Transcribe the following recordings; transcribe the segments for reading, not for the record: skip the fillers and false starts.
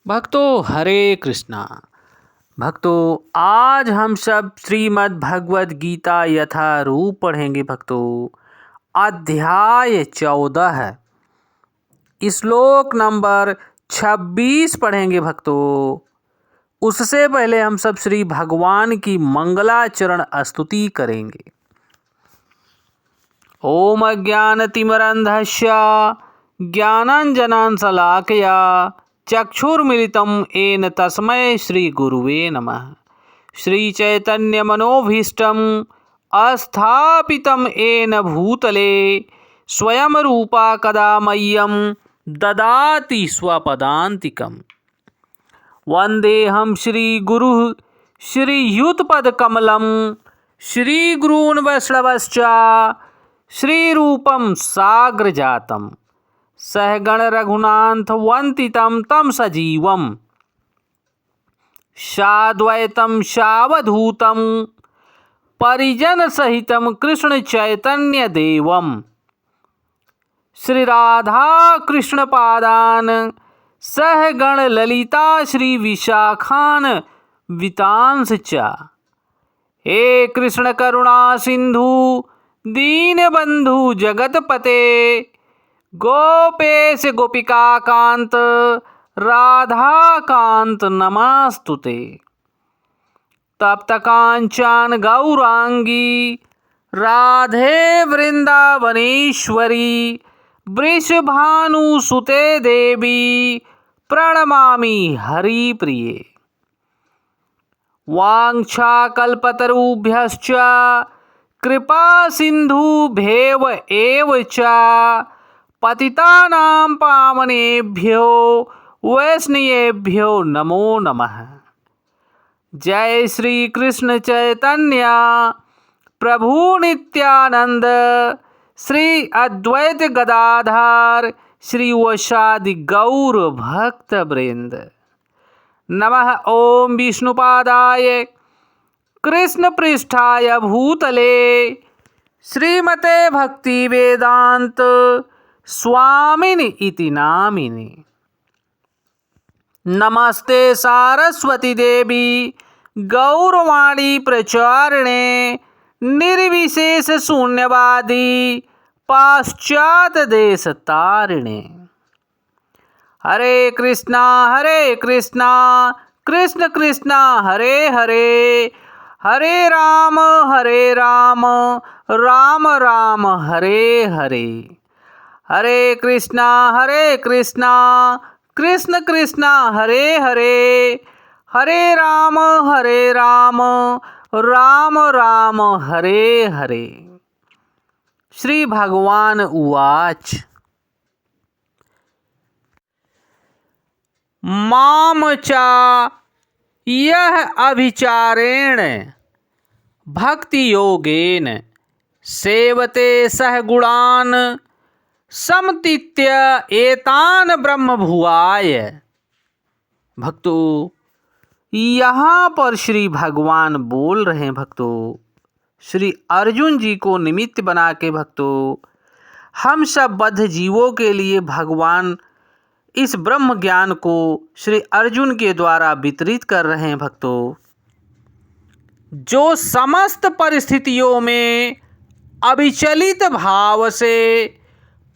भक्तों हरे कृष्णा। भक्तों आज हम सब श्रीमद् भगवद गीता यथारूप पढ़ेंगे। भक्तों अध्याय 14 श्लोक नंबर 26 पढ़ेंगे। भक्तों उससे पहले हम सब श्री भगवान की मंगलाचरण स्तुति करेंगे। ओम अज्ञानतिमिरन्धस्य ज्ञानाञ्जनशलाकया चक्षुर्मिलितं येन तस्मै श्रीगुरुवे नमः। श्रीचैतन्यमनोभीष्टं स्थापितं येन भूतले स्वयं रूपा कदा मह्यं ददाति स्वपदान्तिकम्। वन्देऽहं श्रीगुरुः श्रीयुतपदकमलं श्रीगुरून् वैष्णवश्च श्रीरूपं साग्रजातं सहगण रघुनाथवन्दितं तं सजीवं साद्वैतं सावधूतं परिजनसहितं कृष्णचैतन्यदेवं श्रीराधाकृष्णपादान् सहगण ललिता श्रीविशाखान् वितांस च। हे कृष्ण करुणा सिंधु दीनबंधु जगतपते गोपेश गोपिकाकांत राधाकांत नमस्तुते। तप्त कांचन गौरांगी राधे वृंदावनेश्वरी वृषभानुसुते देवी प्रणमामि हरिप्रिये। वाञ्छाकल्पतरुभ्यश्च कृपा सिन्धुभ्येव एव च पतितानां पावनेभ्यो वैष्णवेभ्यो नमो नमः। जय श्री कृष्ण चैतन्य प्रभु नित्यानंद श्री अद्वैत गदाधर श्रीवासादि गौर भक्त वृंद। नमः ओम विष्णुपादाय कृष्ण पृष्ठाय भूतले श्रीमते भक्ति वेदांत स्वामिनि इति नामिने। नमस्ते सारस्वती देवी गौरवाणी प्रचारिणे निर्विशेष शून्यवादी पाश्चात देश तारिणे। हरे कृष्णा कृष्ण कृष्णा हरे हरे हरे राम राम राम हरे हरे। हरे कृष्णा कृष्ण कृष्णा हरे हरे हरे राम राम राम हरे हरे। श्री भगवान उवाच माम चा यह अभिचारेण भक्ति योगेन सेवते सह गुणान समतीत्य एतान ब्रह्म भुवाय। भक्तों यहाँ पर श्री भगवान बोल रहे हैं। भक्तों श्री अर्जुन जी को निमित्त बना के भक्तों हम सब बद्ध जीवों के लिए भगवान इस ब्रह्म ज्ञान को श्री अर्जुन के द्वारा वितरित कर रहे हैं। भक्तों जो समस्त परिस्थितियों में अविचलित भाव से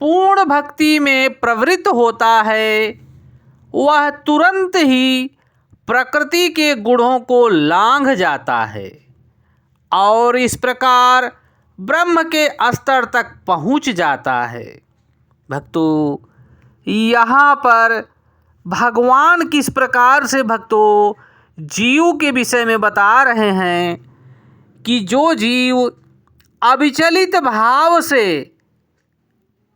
पूर्ण भक्ति में प्रवृत्त होता है वह तुरंत ही प्रकृति के गुणों को लांघ जाता है और इस प्रकार ब्रह्म के स्तर तक पहुंच जाता है। भक्तों यहाँ पर भगवान किस प्रकार से भक्तों जीव के विषय में बता रहे हैं कि जो जीव अविचलित भाव से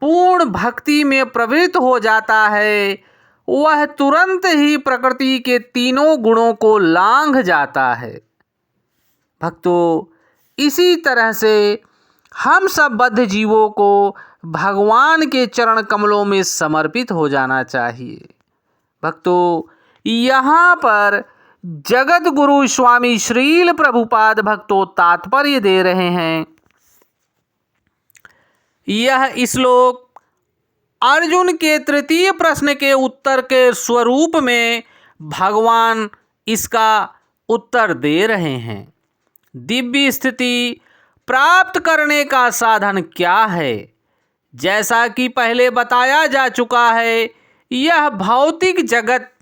पूर्ण भक्ति में प्रवृत्त हो जाता है वह तुरंत ही प्रकृति के तीनों गुणों को लांघ जाता है। भक्तों इसी तरह से हम सब बद्ध जीवों को भगवान के चरण कमलों में समर्पित हो जाना चाहिए। भक्तों यहाँ पर जगत गुरु स्वामी श्रील प्रभुपाद भक्तों तात्पर्य दे रहे हैं। यह श्लोक अर्जुन के तृतीय प्रश्न के उत्तर के स्वरूप में भगवान इसका उत्तर दे रहे हैं। दिव्य स्थिति प्राप्त करने का साधन क्या है? जैसा कि पहले बताया जा चुका है, यह भौतिक जगत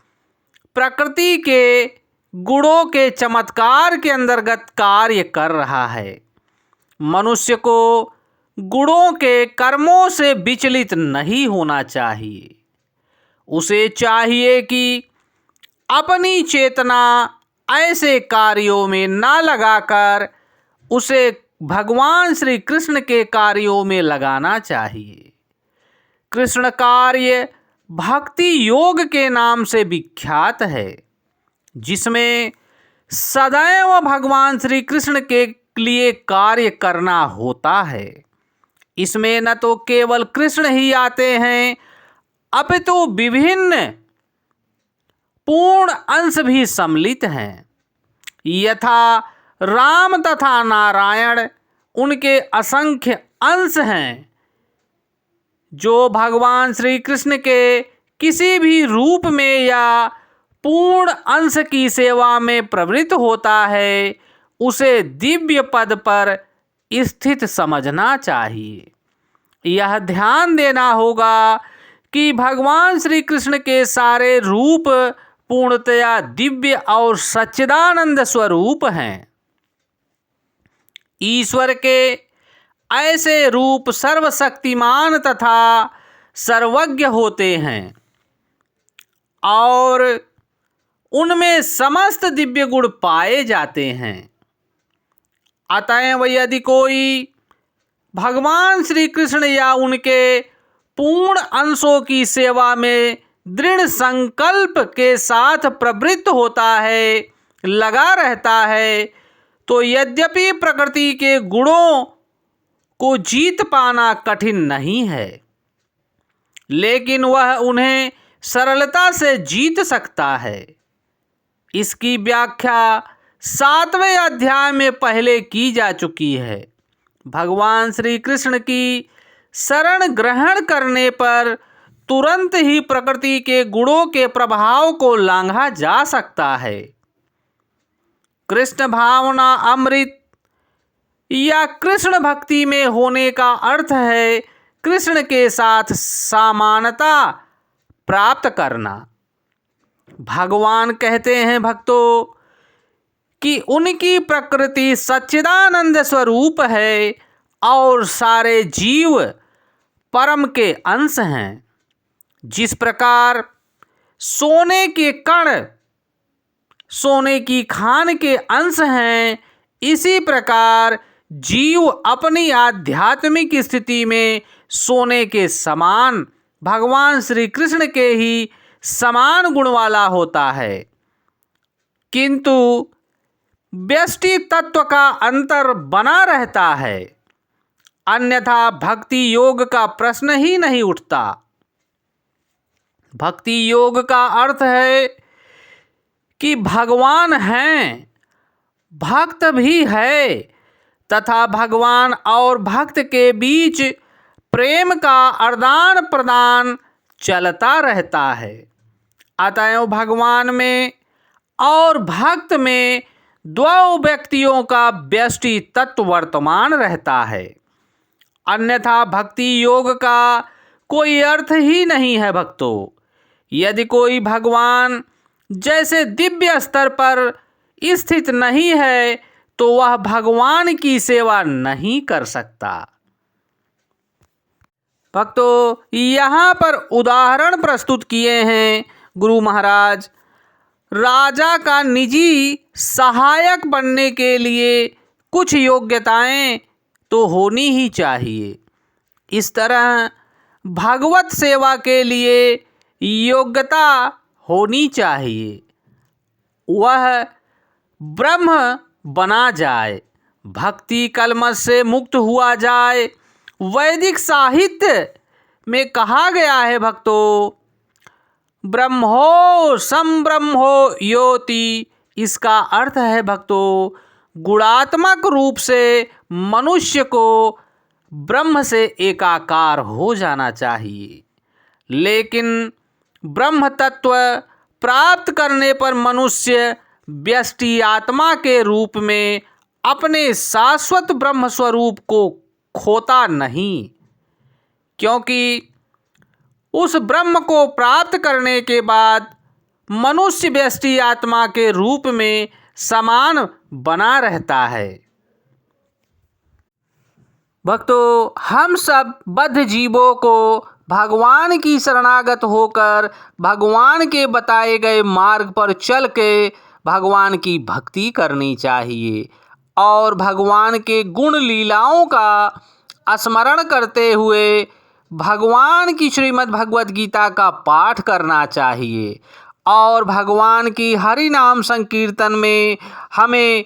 प्रकृति के गुणों के चमत्कार के अंतर्गत कार्य कर रहा है। मनुष्य को गुणों के कर्मों से विचलित नहीं होना चाहिए। उसे चाहिए कि अपनी चेतना ऐसे कार्यों में न लगाकर उसे भगवान श्री कृष्ण के कार्यों में लगाना चाहिए। कृष्ण कार्य भक्ति योग के नाम से विख्यात है, जिसमें सदैव भगवान श्री कृष्ण के लिए कार्य करना होता है। इसमें न तो केवल कृष्ण ही आते हैं, अपितु विभिन्न पूर्ण अंश भी सम्मिलित हैं। यथा राम तथा नारायण उनके असंख्य अंश हैं। जो भगवान श्री कृष्ण के किसी भी रूप में या पूर्ण अंश की सेवा में प्रवृत्त होता है, उसे दिव्य पद पर स्थित समझना चाहिए। यह ध्यान देना होगा कि भगवान श्री कृष्ण के सारे रूप पूर्णतया दिव्य और सच्चिदानंद स्वरूप हैं। ईश्वर के ऐसे रूप सर्वशक्तिमान तथा सर्वज्ञ होते हैं और उनमें समस्त दिव्य गुण पाए जाते हैं। अतएव यदि कोई भगवान श्री कृष्ण या उनके पूर्ण अंशों की सेवा में दृढ़ संकल्प के साथ प्रवृत्त होता है, लगा रहता है, तो यद्यपि प्रकृति के गुणों को जीत पाना कठिन नहीं है, लेकिन वह उन्हें सरलता से जीत सकता है। इसकी व्याख्या 7वें अध्याय में पहले की जा चुकी है। भगवान श्री कृष्ण की शरण ग्रहण करने पर तुरंत ही प्रकृति के गुणों के प्रभाव को लांघा जा सकता है। कृष्ण भावना अमृत या कृष्ण भक्ति में होने का अर्थ है कृष्ण के साथ समानता प्राप्त करना। भगवान कहते हैं भक्तों कि उनकी प्रकृति सच्चिदानंद स्वरूप है और सारे जीव परम के अंश हैं। जिस प्रकार सोने के कण सोने की खान के अंश हैं, इसी प्रकार जीव अपनी आध्यात्मिक स्थिति में सोने के समान भगवान श्री कृष्ण के ही समान गुण वाला होता है। किंतु व्यष्टि तत्व का अंतर बना रहता है, अन्यथा भक्ति योग का प्रश्न ही नहीं उठता। भक्ति योग का अर्थ है कि भगवान हैं, भक्त भी है तथा भगवान और भक्त के बीच प्रेम का आदान प्रदान चलता रहता है। अतएव भगवान में और भक्त में दो व्यक्तियों का व्यष्टि तत्व वर्तमान रहता है, अन्यथा भक्ति योग का कोई अर्थ ही नहीं है। भक्तों, यदि कोई भगवान जैसे दिव्य स्तर पर स्थित नहीं है तो वह भगवान की सेवा नहीं कर सकता। भक्तों, यहाँ पर उदाहरण प्रस्तुत किए हैं गुरु महाराज। राजा का निजी सहायक बनने के लिए कुछ योग्यताएं तो होनी ही चाहिए। इस तरह भगवत सेवा के लिए योग्यता होनी चाहिए। वह ब्रह्म बना जाए, भक्ति कलमश से मुक्त हुआ जाए। वैदिक साहित्य में कहा गया है भक्तों, ब्रह्मो संब्रह्मो योति। इसका अर्थ है भक्तों, गुणात्मक रूप से मनुष्य को ब्रह्म से एकाकार हो जाना चाहिए। लेकिन ब्रह्म तत्व प्राप्त करने पर मनुष्य व्यष्टि आत्मा के रूप में अपने शाश्वत ब्रह्म स्वरूप को खोता नहीं, क्योंकि उस ब्रह्म को प्राप्त करने के बाद मनुष्य व्यष्टि आत्मा के रूप में समान बना रहता है। भक्तों, हम सब बद्ध जीवों को भगवान की शरणागत होकर भगवान के बताए गए मार्ग पर चल के भगवान की भक्ति करनी चाहिए और भगवान के गुण लीलाओं का स्मरण करते हुए भगवान की श्रीमद् भगवद गीता का पाठ करना चाहिए और भगवान की हरि नाम संकीर्तन में हमें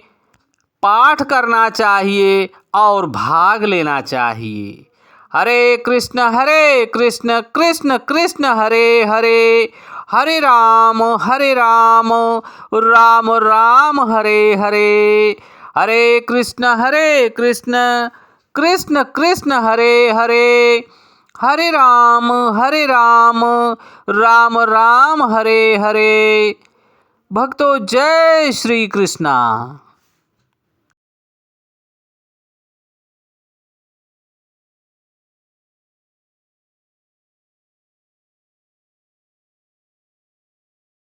पाठ करना चाहिए और भाग लेना चाहिए। हरे कृष्ण कृष्ण कृष्ण हरे हरे, हरे राम राम राम हरे हरे, हरे कृष्ण कृष्ण कृष्ण हरे हरे, हरे राम राम राम हरे हरे। भक्तों, जय श्री कृष्णा।